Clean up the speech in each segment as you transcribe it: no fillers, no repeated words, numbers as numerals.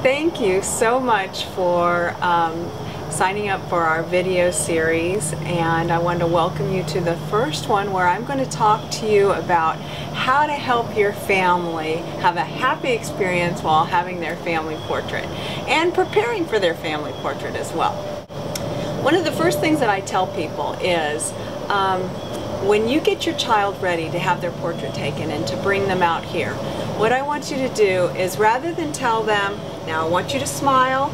thank you so much for signing up for our video series, and I want to welcome you to the first one where I'm going to talk to you about how to help your family have a happy experience while having their family portrait and preparing for their family portrait as well. One of the first things that I tell people is when you get your child ready to have their portrait taken and to bring them out here, what I want you to do is, rather than tell them, now I want you to smile,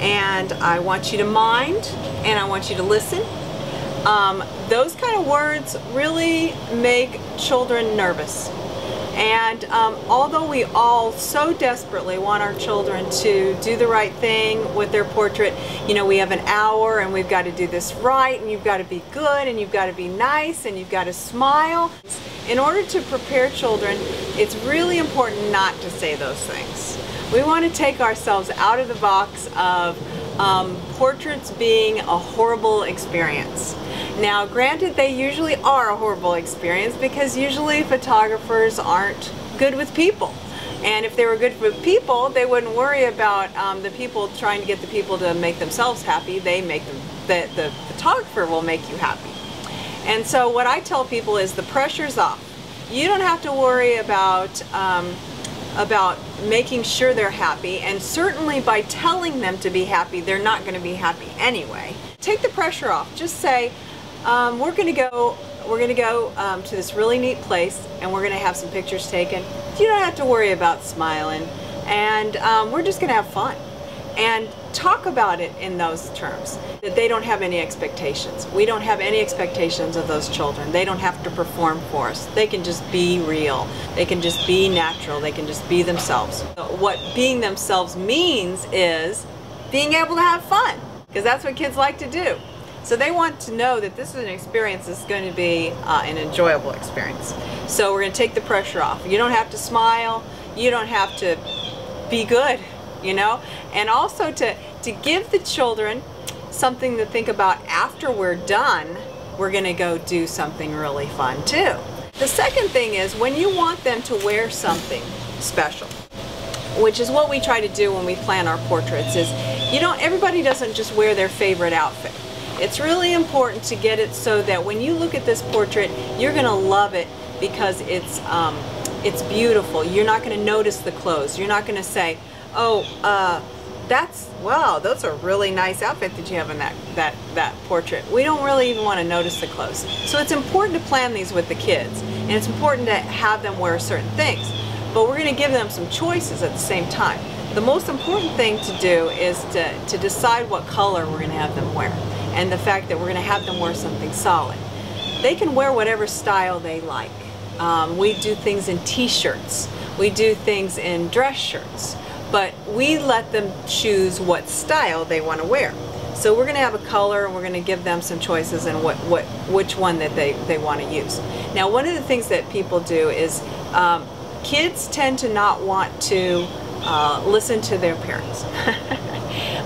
and I want you to mind, and I want you to listen. Those kind of words really make children nervous. And although we all so desperately want our children to do the right thing with their portrait, you know, we have an hour and we've got to do this right, and you've got to be good, and you've got to be nice, and you've got to smile. In order to prepare children, it's really important not to say those things. We want to take ourselves out of the box of portraits being a horrible experience. Now, granted, they usually are a horrible experience because usually photographers aren't good with people. And if they were good with people, they wouldn't worry about the people trying to get the people to make themselves happy. They make them, the photographer will make you happy. And so what I tell people is the pressure's off. You don't have to worry about making sure they're happy, and certainly by telling them to be happy, they're not going to be happy anyway. Take the pressure off. Just say, we're going to go to this really neat place, and we're going to have some pictures taken. You don't have to worry about smiling, and we're just going to have fun. And talk about it in those terms, that they don't have any expectations. We don't have any expectations of those children. They don't have to perform for us. They can just be real. They can just be natural. They can just be themselves. What being themselves means is being able to have fun, because that's what kids like to do. So they want to know that this is an experience that's going to be an enjoyable experience. So we're going to take the pressure off. You don't have to smile. You don't have to be good, you know, and also to give the children something to think about after we're done. We're going to go do something really fun too. The second thing is, when you want them to wear something special, which is what we try to do when we plan our portraits, is everybody doesn't just wear their favorite outfit. It's really important to get it so that when you look at this portrait, you're going to love it because it's beautiful. You're not going to notice the clothes. You're not going to say, oh, wow, those are really nice outfit that you have in that portrait. We don't really even want to notice the clothes. So it's important to plan these with the kids, and it's important to have them wear certain things. But we're going to give them some choices at the same time. The most important thing to do is to decide what color we're going to have them wear, and the fact that we're going to have them wear something solid. They can wear whatever style they like. We do things in t-shirts. We do things in dress shirts. But we let them choose what style they want to wear. So we're going to have a color, and we're going to give them some choices and which one that they want to use. Now, one of the things that people do is kids tend to not want to listen to their parents.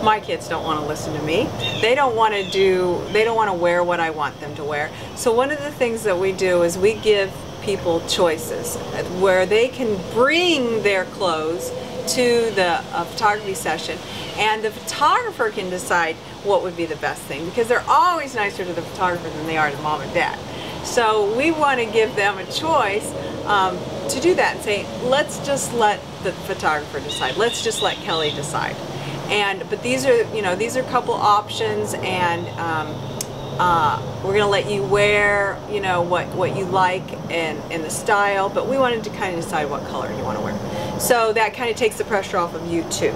My kids don't want to listen to me. They don't want to wear what I want them to wear. So one of the things that we do is we give people choices where they can bring their clothes to the photography session, and the photographer can decide what would be the best thing, because they're always nicer to the photographer than they are to mom and dad. So we want to give them a choice to do that and say, let's just let the photographer decide. Let's just let Kelly decide. But these are a couple options, and we're going to let you wear, what you like and the style, but we wanted to kind of decide what color you want to wear. So that kind of takes the pressure off of you too.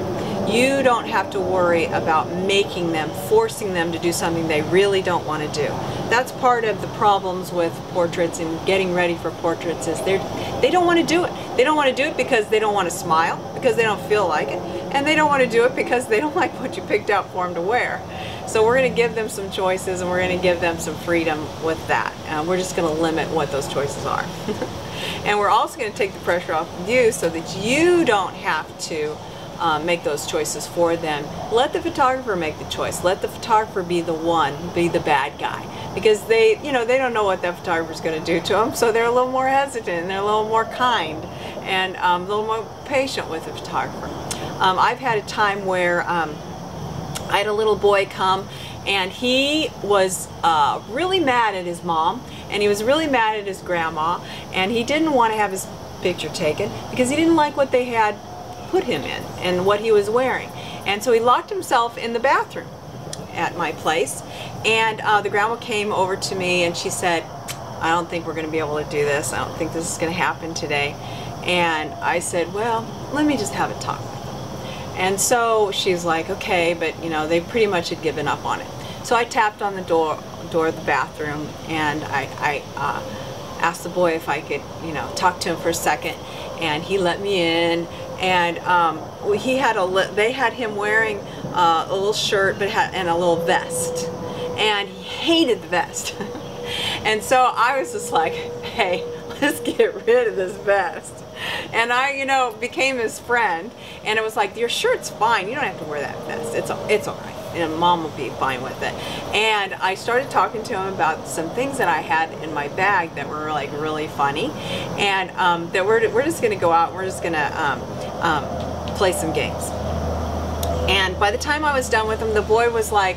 You don't have to worry about making them, forcing them to do something they really don't want to do. That's part of the problems with portraits and getting ready for portraits, is they don't want to do it. They don't want to do it because they don't want to smile, because they don't feel like it, and they don't want to do it because they don't like what you picked out for them to wear. So we're going to give them some choices, and we're going to give them some freedom with that. We're just going to limit what those choices are. And we're also going to take the pressure off of you so that you don't have to make those choices for them. Let the photographer make the choice. Let the photographer be the one, be the bad guy, because they don't know what that photographer is going to do to them, so they're a little more hesitant, and they're a little more kind, and a little more patient with the photographer. I've had a time where I had a little boy come, and he was really mad at his mom, and he was really mad at his grandma, and he didn't want to have his picture taken because he didn't like what they had put him in and what he was wearing. And so he locked himself in the bathroom at my place, and the grandma came over to me and she said, I don't think we're going to be able to do this. I don't think this is going to happen today. And I said, well, let me just have a talk with them. And so she's like, okay, but you know, they pretty much had given up on it. So I tapped on the door of the bathroom, and I asked the boy if I could, you know, talk to him for a second, and he let me in. And they had him wearing a little shirt and a little vest, and he hated the vest. And so I was just like, hey, let's get rid of this vest. And I, you know, became his friend, and it was like, your shirt's fine, you don't have to wear that vest, it's all right, and mom will be fine with it. And I started talking to him about some things that I had in my bag that were like really funny, and that we're just gonna go out and we're just gonna play some games. And by the time I was done with him, the boy was like,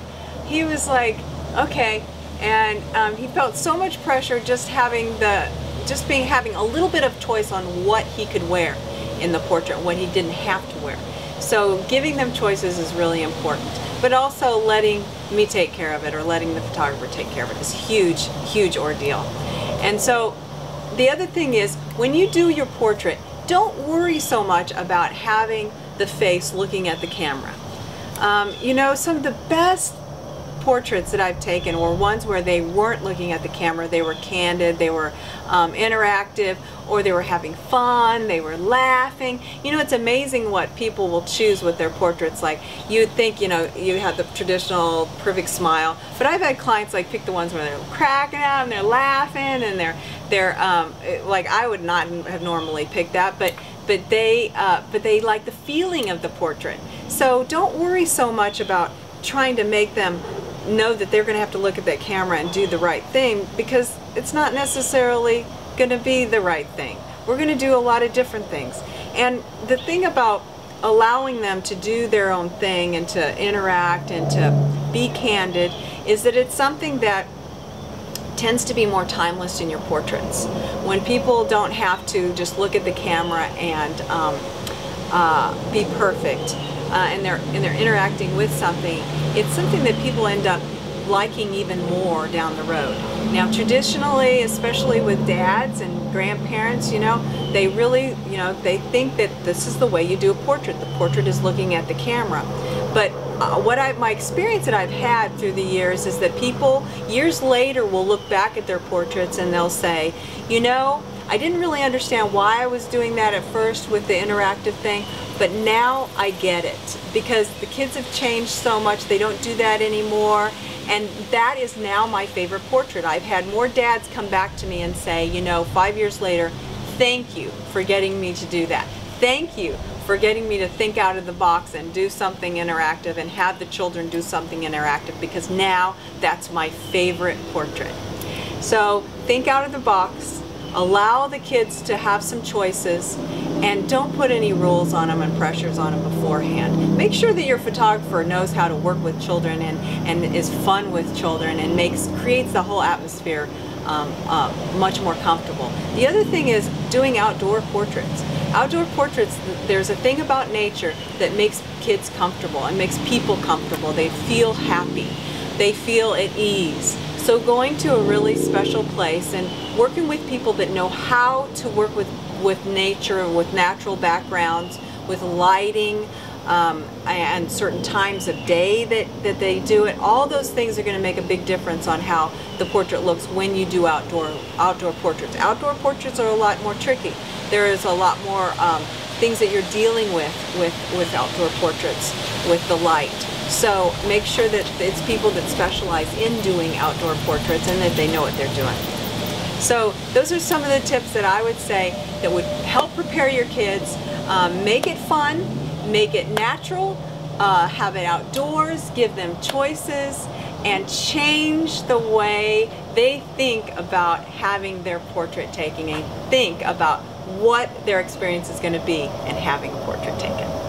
okay. And he felt so much pressure just having a little bit of choice on what he could wear in the portrait, what he didn't have to wear. So giving them choices is really important, but also letting me take care of it, or letting the photographer take care of it, is huge, huge ordeal. And so the other thing is, when you do your portrait, don't worry so much about having the face looking at the camera. You know, some of the best portraits that I've taken were ones where they weren't looking at the camera, they were candid, they were interactive, or they were having fun, they were laughing. You know, it's amazing what people will choose with their portraits. Like, you'd think, you know, you have the traditional perfect smile, but I've had clients like pick the ones where they're cracking out and they're laughing, and they're like, I would not have normally picked that, but they like the feeling of the portrait. So don't worry so much about trying to make them know that they're going to have to look at that camera and do the right thing, because it's not necessarily going to be the right thing. We're going to do a lot of different things. And the thing about allowing them to do their own thing and to interact and to be candid is that it's something that tends to be more timeless in your portraits. When people don't have to just look at the camera and be perfect, and they're interacting with something, it's something that people end up liking even more down the road. Now, traditionally, especially with dads and grandparents, you know, they really, you know, they think that this is the way you do a portrait. The portrait is looking at the camera. But my experience that I've had through the years is that people years later will look back at their portraits and they'll say, you know, I didn't really understand why I was doing that at first with the interactive thing, but now I get it, because the kids have changed so much, they don't do that anymore, and that is now my favorite portrait. I've had more dads come back to me and say, you know, 5 years later, thank you for getting me to do that. Thank you for getting me to think out of the box and do something interactive and have the children do something interactive, because now that's my favorite portrait. So think out of the box, allow the kids to have some choices, and don't put any rules on them and pressures on them beforehand. Make sure that your photographer knows how to work with children and is fun with children and creates the whole atmosphere much more comfortable. The other thing is doing outdoor portraits. Outdoor portraits, there's a thing about nature that makes kids comfortable and makes people comfortable. They feel happy. They feel at ease. So going to a really special place and working with people that know how to work with nature, with natural backgrounds, with lighting, and certain times of day that they do it, all those things are going to make a big difference on how the portrait looks when you do outdoor portraits. Outdoor portraits are a lot more tricky. There is a lot more things that you're dealing with outdoor portraits, with the light. So make sure that it's people that specialize in doing outdoor portraits and that they know what they're doing. So those are some of the tips that I would say that would help prepare your kids. Make it fun, make it natural, have it outdoors, give them choices, and change the way they think about having their portrait taken, and think about what their experience is going to be in having a portrait taken.